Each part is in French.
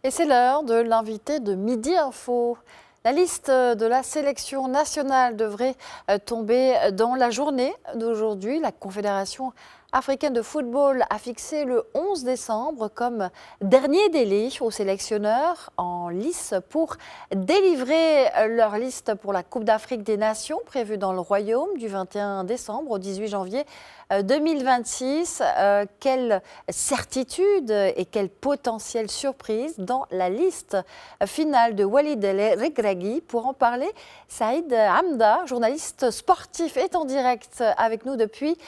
Et c'est l'heure de l'invité de Midi Info. La liste de la sélection nationale devrait tomber dans la journée d'aujourd'hui. La Confédération africaine de football a fixé le 11 décembre comme dernier délai aux sélectionneurs en lice pour délivrer leur liste pour la Coupe d'Afrique des Nations prévue dans le Royaume du 21 décembre au 18 janvier 2026. Quelle certitude et quelle potentielle surprise dans la liste finale de Walid El Regragui. Pour en parler, Saïd Hamda, journaliste sportif, est en direct avec nous depuis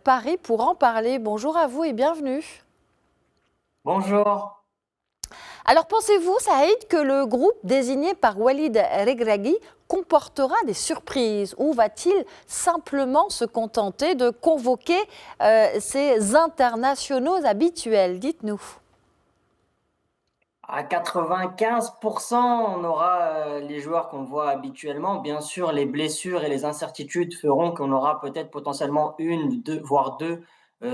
Paris pour en parler. Bonjour à vous et bienvenue. Bonjour. Alors pensez-vous, Saïd, que le groupe désigné par Walid Regragui comportera des surprises ou va-t-il simplement se contenter de convoquer ses internationaux habituels? Dites-nous. À 95%, on aura les joueurs qu'on voit habituellement. Bien sûr, les blessures et les incertitudes feront qu'on aura peut-être potentiellement une, deux, voire deux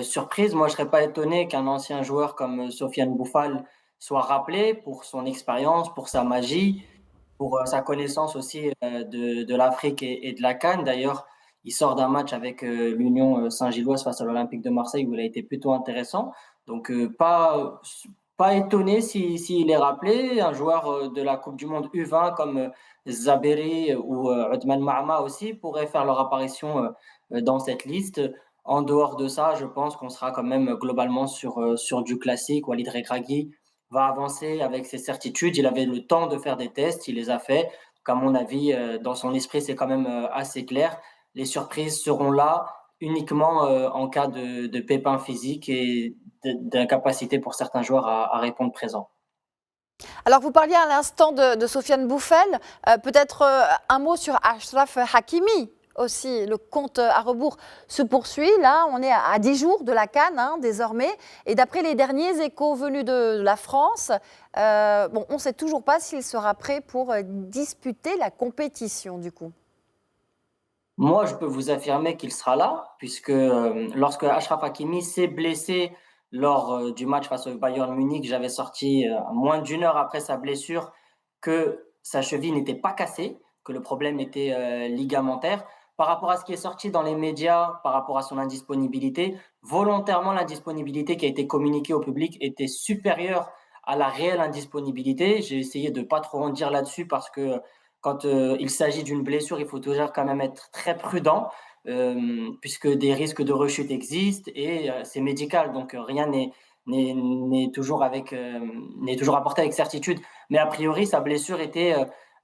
surprises. Moi, je ne serais pas étonné qu'un ancien joueur comme Sofiane Bouffal soit rappelé pour son expérience, pour sa magie, pour sa connaissance aussi de l'Afrique et de la CAN. D'ailleurs, il sort d'un match avec l'Union Saint-Gilloise face à l'Olympique de Marseille où il a été plutôt intéressant. Donc, pas étonné s'il est rappelé. Un joueur de la Coupe du Monde U20 comme Zaberi ou Othman Mahama aussi pourrait faire leur apparition dans cette liste. En dehors de ça, je pense qu'on sera quand même globalement sur du classique. Walid Regragui va avancer avec ses certitudes. Il avait le temps de faire des tests, il les a fait. Donc, à mon avis, dans son esprit, c'est quand même assez clair. Les surprises seront là uniquement en cas de pépins physiques et d'incapacité pour certains joueurs à répondre présent. Alors vous parliez à l'instant de Sofiane Bouffel, peut-être un mot sur Achraf Hakimi aussi. Le compte à rebours se poursuit. Là, on est à 10 jours de la CAN désormais. Et d'après les derniers échos venus de la France, on ne sait toujours pas s'il sera prêt pour disputer la compétition du coup. Moi, je peux vous affirmer qu'il sera là, puisque lorsque Achraf Hakimi s'est blessé lors du match face au Bayern Munich, j'avais sorti moins d'une heure après sa blessure que sa cheville n'était pas cassée, que le problème était ligamentaire. Par rapport à ce qui est sorti dans les médias, par rapport à son indisponibilité, volontairement, l'indisponibilité qui a été communiquée au public était supérieure à la réelle indisponibilité. J'ai essayé de pas trop en dire là-dessus parce que quand il s'agit d'une blessure, il faut toujours quand même être très prudent, puisque des risques de rechute existent et c'est médical, donc rien n'est toujours n'est toujours apporté avec certitude. Mais a priori, sa blessure était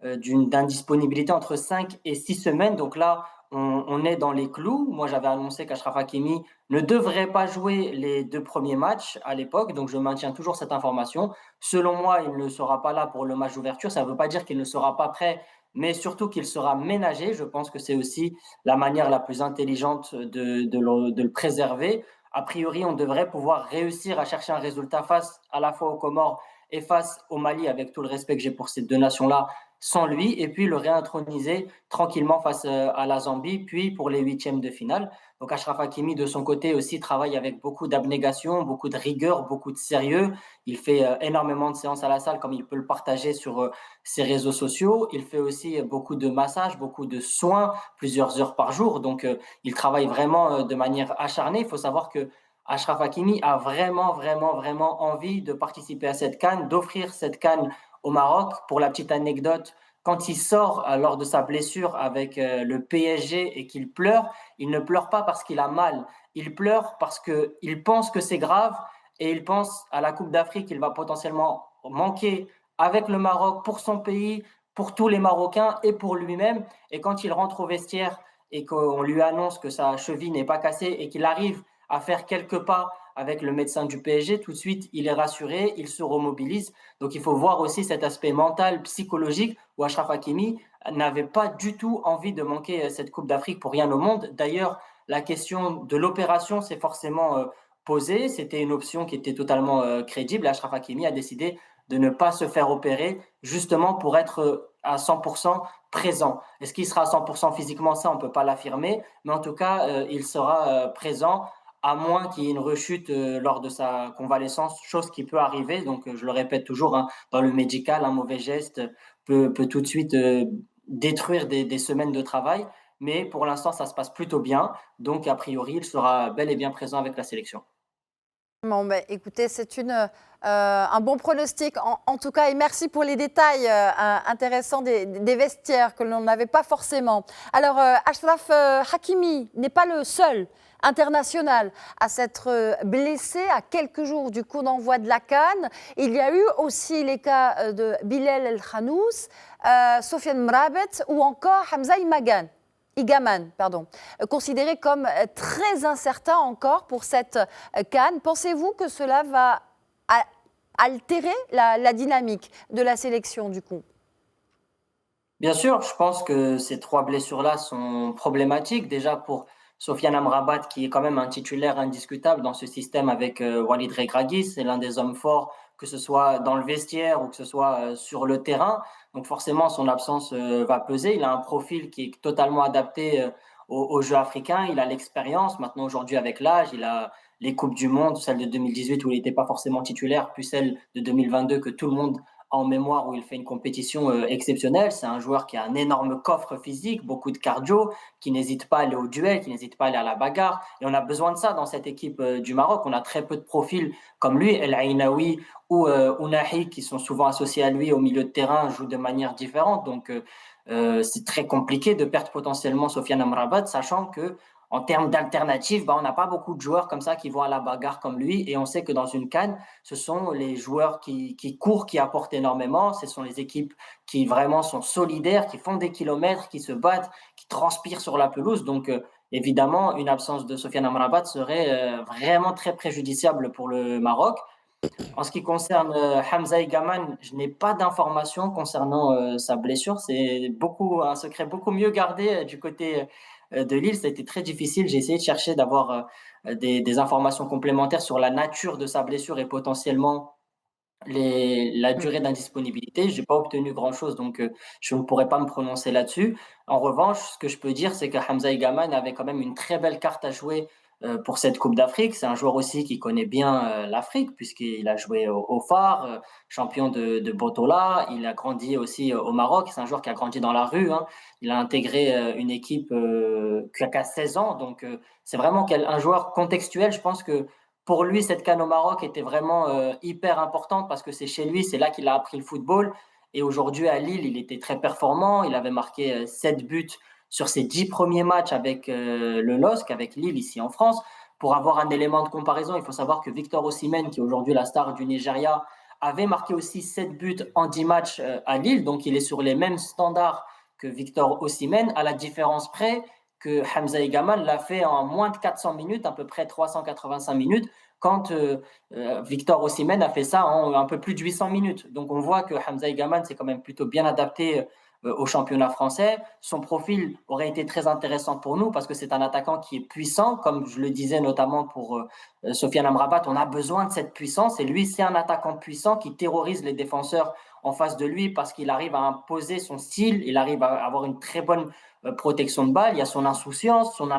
d'indisponibilité entre 5 et 6 semaines. Donc là, on est dans les clous. Moi, j'avais annoncé qu'Achraf Hakimi ne devrait pas jouer les 2 premiers matchs à l'époque, donc je maintiens toujours cette information. Selon moi, il ne sera pas là pour le match d'ouverture. Ça ne veut pas dire qu'il ne sera pas prêt, mais surtout qu'il sera ménagé. Je pense que c'est aussi la manière la plus intelligente de le préserver. A priori, on devrait pouvoir réussir à chercher un résultat face à la fois aux Comores et face au Mali, avec tout le respect que j'ai pour ces deux nations-là, sans lui, et puis le réintroniser tranquillement face à la Zambie, puis pour les huitièmes de finale. Donc Achraf Hakimi, de son côté aussi, travaille avec beaucoup d'abnégation, beaucoup de rigueur, beaucoup de sérieux. Il fait énormément de séances à la salle, comme il peut le partager sur ses réseaux sociaux. Il fait aussi beaucoup de massages, beaucoup de soins, plusieurs heures par jour. Donc il travaille vraiment de manière acharnée. Il faut savoir que Achraf Hakimi a vraiment envie de participer à cette CAN, d'offrir cette CAN au Maroc. Pour la petite anecdote, quand il sort lors de sa blessure avec le PSG et qu'il pleure, il ne pleure pas parce qu'il a mal. Il pleure parce qu'il pense que c'est grave et il pense à la Coupe d'Afrique qu'il va potentiellement manquer avec le Maroc pour son pays, pour tous les Marocains et pour lui-même. Et quand il rentre au vestiaire et qu'on lui annonce que sa cheville n'est pas cassée et qu'il arrive à faire quelques pas avec le médecin du PSG, tout de suite, il est rassuré, il se remobilise. Donc il faut voir aussi cet aspect mental, psychologique, où Achraf Hakimi n'avait pas du tout envie de manquer cette Coupe d'Afrique pour rien au monde. D'ailleurs, la question de l'opération s'est forcément posée. C'était une option qui était totalement crédible. Achraf Hakimi a décidé de ne pas se faire opérer, justement pour être à 100% présent. Est-ce qu'il sera à 100% physiquement? Ça, on ne peut pas l'affirmer, mais en tout cas, il sera présent à moins qu'il y ait une rechute lors de sa convalescence, chose qui peut arriver. Donc, je le répète toujours, hein, dans le médical, un mauvais geste peut tout de suite détruire des semaines de travail. Mais pour l'instant, ça se passe plutôt bien. Donc, a priori, il sera bel et bien présent avec la sélection. Bon, ben, écoutez, c'est un bon pronostic en tout cas, et merci pour les détails intéressants des vestiaires que l'on n'avait pas forcément. Alors, Achraf Hakimi n'est pas le seul international à s'être blessé à quelques jours du coup d'envoi de la CAN. Il y a eu aussi les cas de Bilal El Khanous, Sofiane Mrabet ou encore Hamza Igaman, pardon, considéré comme très incertain encore pour cette CAN. Pensez-vous que cela va altérer la dynamique de la sélection du coup? Bien sûr, je pense que ces 3 blessures-là sont problématiques. Déjà pour Sofiane Amrabat, qui est quand même un titulaire indiscutable dans ce système avec Walid Regragui, c'est l'un des hommes forts, que ce soit dans le vestiaire ou que ce soit sur le terrain. Donc forcément, son absence va peser. Il a un profil qui est totalement adapté au jeu africain. Il a l'expérience. Maintenant, aujourd'hui, avec l'âge, il a les Coupes du Monde, celle de 2018 où il n'était pas forcément titulaire, puis celle de 2022 que tout le monde en mémoire où il fait une compétition exceptionnelle. C'est un joueur qui a un énorme coffre physique, beaucoup de cardio, qui n'hésite pas à aller au duel, qui n'hésite pas à aller à la bagarre. Et on a besoin de ça dans cette équipe du Maroc. On a très peu de profils comme lui, El Ainaoui ou Ounahi, qui sont souvent associés à lui au milieu de terrain, jouent de manière différente. Donc, c'est très compliqué de perdre potentiellement Sofiane Amrabat, sachant que en termes d'alternatives, bah, on n'a pas beaucoup de joueurs comme ça qui vont à la bagarre comme lui. Et on sait que dans une CAN, ce sont les joueurs qui courent, qui apportent énormément. Ce sont les équipes qui vraiment sont solidaires, qui font des kilomètres, qui se battent, qui transpirent sur la pelouse. Donc, évidemment, une absence de Sofiane Amrabat serait vraiment très préjudiciable pour le Maroc. En ce qui concerne Hamza Egaman, je n'ai pas d'informations concernant sa blessure. C'est un secret beaucoup mieux gardé du côté de Lille. Ça a été très difficile. J'ai essayé de chercher d'avoir des informations complémentaires sur la nature de sa blessure et potentiellement la durée d'indisponibilité. Je n'ai pas obtenu grand-chose, donc je ne pourrais pas me prononcer là-dessus. En revanche, ce que je peux dire, c'est que Hamza Egaman avait quand même une très belle carte à jouer pour cette Coupe d'Afrique. C'est un joueur aussi qui connaît bien l'Afrique, puisqu'il a joué au Phare, champion de Botola. Il a grandi aussi au Maroc. C'est un joueur qui a grandi dans la rue, hein. Il a intégré une équipe qui a 16 ans. Donc, c'est vraiment un joueur contextuel. Je pense que pour lui, cette CAN au Maroc était vraiment hyper importante parce que c'est chez lui, c'est là qu'il a appris le football. Et aujourd'hui, à Lille, il était très performant. Il avait marqué 7 buts sur ses 10 premiers matchs avec le LOSC, avec Lille, ici en France. Pour avoir un élément de comparaison, il faut savoir que Victor Osimhen, qui est aujourd'hui la star du Nigeria, avait marqué aussi 7 buts en 10 matchs à Lille. Donc, il est sur les mêmes standards que Victor Osimhen, à la différence près que Hamza Egaman l'a fait en moins de 400 minutes, à peu près 385 minutes, quand Victor Osimhen a fait ça en un peu plus de 800 minutes. Donc on voit que Hamza Egaman s'est quand même plutôt bien adapté au championnat français. Son profil aurait été très intéressant pour nous parce que c'est un attaquant qui est puissant, comme je le disais notamment pour Sofiane Amrabat. On a besoin de cette puissance et lui, c'est un attaquant puissant qui terrorise les défenseurs en face de lui parce qu'il arrive à imposer son style, il arrive à avoir une très bonne protection de balle, il y a son insouciance, son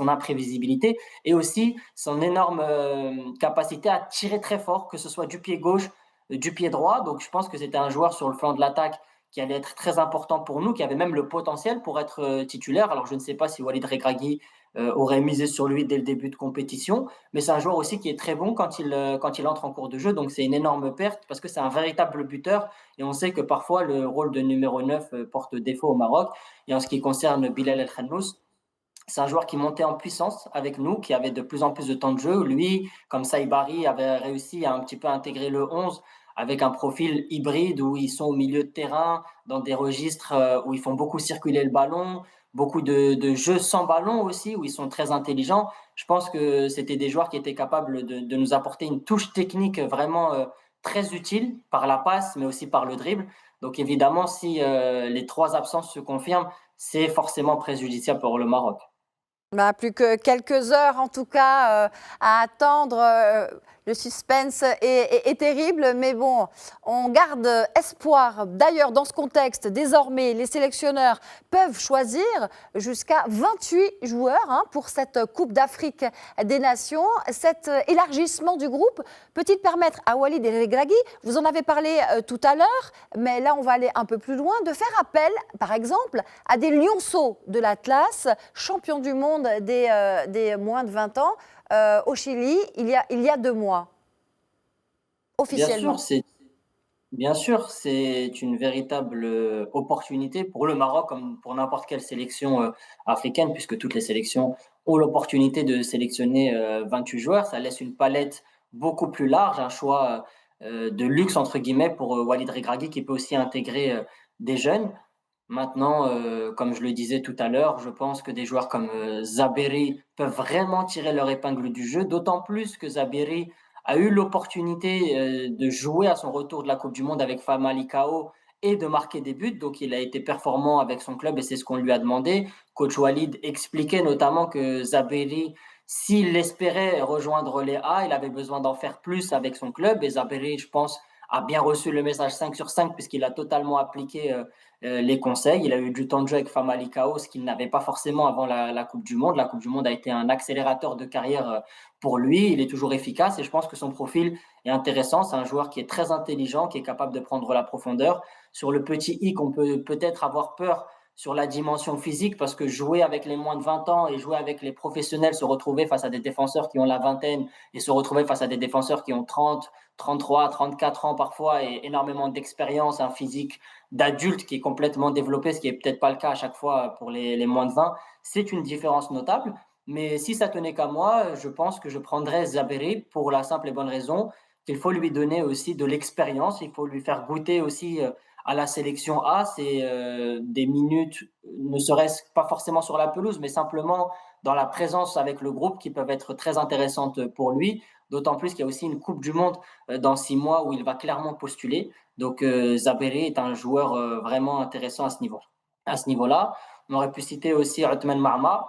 imprévisibilité et aussi son énorme capacité à tirer très fort, que ce soit du pied gauche, du pied droit. Donc je pense que c'était un joueur sur le flanc de l'attaque qui allait être très important pour nous, qui avait même le potentiel pour être titulaire. Alors je ne sais pas si Walid Regragui aurait misé sur lui dès le début de compétition, mais c'est un joueur aussi qui est très bon quand il entre en cours de jeu, donc c'est une énorme perte parce que c'est un véritable buteur et on sait que parfois le rôle de numéro 9 porte défaut au Maroc. Et en ce qui concerne Bilal El Khannous, c'est un joueur qui montait en puissance avec nous, qui avait de plus en plus de temps de jeu. Lui, comme Saïbari, avait réussi à un petit peu intégrer le 11 avec un profil hybride où ils sont au milieu de terrain, dans des registres où ils font beaucoup circuler le ballon, beaucoup de jeux sans ballon aussi, où ils sont très intelligents. Je pense que c'était des joueurs qui étaient capables de nous apporter une touche technique vraiment très utile par la passe, mais aussi par le dribble. Donc évidemment, si les 3 absences se confirment, c'est forcément préjudiciable pour le Maroc. Bah, plus que quelques heures en tout cas à attendre. Le suspense est terrible, mais bon, on garde espoir. D'ailleurs, dans ce contexte, désormais, les sélectionneurs peuvent choisir jusqu'à 28 joueurs pour cette Coupe d'Afrique des Nations. Cet élargissement du groupe peut-il permettre à Walid Regragui, vous en avez parlé tout à l'heure, mais là on va aller un peu plus loin, de faire appel, par exemple, à des lionceaux de l'Atlas, champions du monde des moins de 20 ans, au Chili, il y a 2 mois, officiellement. Bien sûr, c'est une véritable opportunité pour le Maroc, comme pour n'importe quelle sélection africaine, puisque toutes les sélections ont l'opportunité de sélectionner 28 joueurs. Ça laisse une palette beaucoup plus large, un choix de luxe, entre guillemets, pour Walid Regragui, qui peut aussi intégrer des jeunes. Maintenant, comme je le disais tout à l'heure, je pense que des joueurs comme Zabéry peuvent vraiment tirer leur épingle du jeu, d'autant plus que Zabéry a eu l'opportunité de jouer à son retour de la Coupe du Monde avec Famalicão et de marquer des buts. Donc, il a été performant avec son club et c'est ce qu'on lui a demandé. Coach Walid expliquait notamment que Zabéry, s'il espérait rejoindre les A, il avait besoin d'en faire plus avec son club. Et Zabéry, je pense, a bien reçu le message 5 sur 5 puisqu'il a totalement appliqué les conseils. Il a eu du temps de jeu avec Famalicão, ce qu'il n'avait pas forcément avant la Coupe du Monde. La Coupe du Monde a été un accélérateur de carrière pour lui. Il est toujours efficace et je pense que son profil est intéressant. C'est un joueur qui est très intelligent, qui est capable de prendre la profondeur. Sur le petit i qu'on peut peut-être avoir peur sur la dimension physique parce que jouer avec les moins de 20 ans et jouer avec les professionnels, se retrouver face à des défenseurs qui ont la vingtaine et se retrouver face à des défenseurs qui ont 30, 33, 34 ans parfois et énormément d'expérience, un physique d'adulte qui est complètement développé, ce qui n'est peut-être pas le cas à chaque fois pour les moins de 20, c'est une différence notable. Mais si ça tenait qu'à moi, je pense que je prendrais Zabéry pour la simple et bonne raison qu'il faut lui donner aussi de l'expérience, il faut lui faire goûter aussi à la sélection A, c'est des minutes, ne serait-ce pas forcément sur la pelouse, mais simplement dans la présence avec le groupe qui peuvent être très intéressantes pour lui. D'autant plus qu'il y a aussi une Coupe du Monde dans 6 mois où il va clairement postuler. Donc Zabéry est un joueur vraiment intéressant à ce niveau. À ce niveau-là, on aurait pu citer aussi Othman Marma,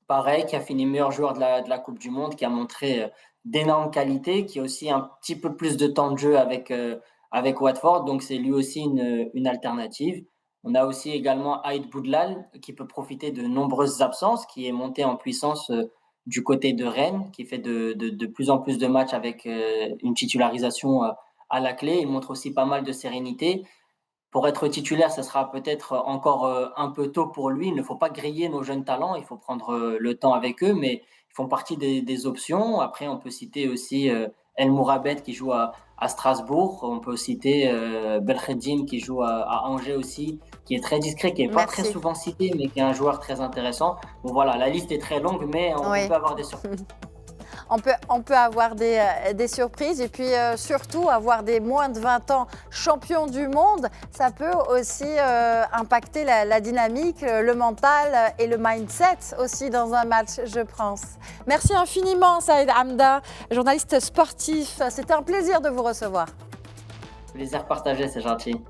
pareil, qui a fini meilleur joueur de la Coupe du Monde, qui a montré d'énormes qualités, qui a aussi un petit peu plus de temps de jeu avec Watford, donc c'est lui aussi une alternative. On a aussi également Aïd Boudlal, qui peut profiter de nombreuses absences, qui est monté en puissance du côté de Rennes, qui fait de plus en plus de matchs avec une titularisation à la clé. Il montre aussi pas mal de sérénité. Pour être titulaire, ce sera peut-être encore un peu tôt pour lui. Il ne faut pas griller nos jeunes talents, il faut prendre le temps avec eux, mais ils font partie des options. Après, on peut citer aussi El Mourabet qui joue à Strasbourg. On peut citer Belkhedim qui joue à Angers aussi, qui est très discret, qui n'est pas très souvent cité, mais qui est un joueur très intéressant. Bon voilà, la liste est très longue, mais on peut avoir des surprises. On peut avoir des surprises et puis surtout avoir des moins de 20 ans champions du monde. Ça peut aussi impacter la dynamique, le mental et le mindset aussi dans un match, je pense. Merci infiniment, Saïd Hamda, journaliste sportif. C'était un plaisir de vous recevoir. Plaisir partagé, c'est gentil.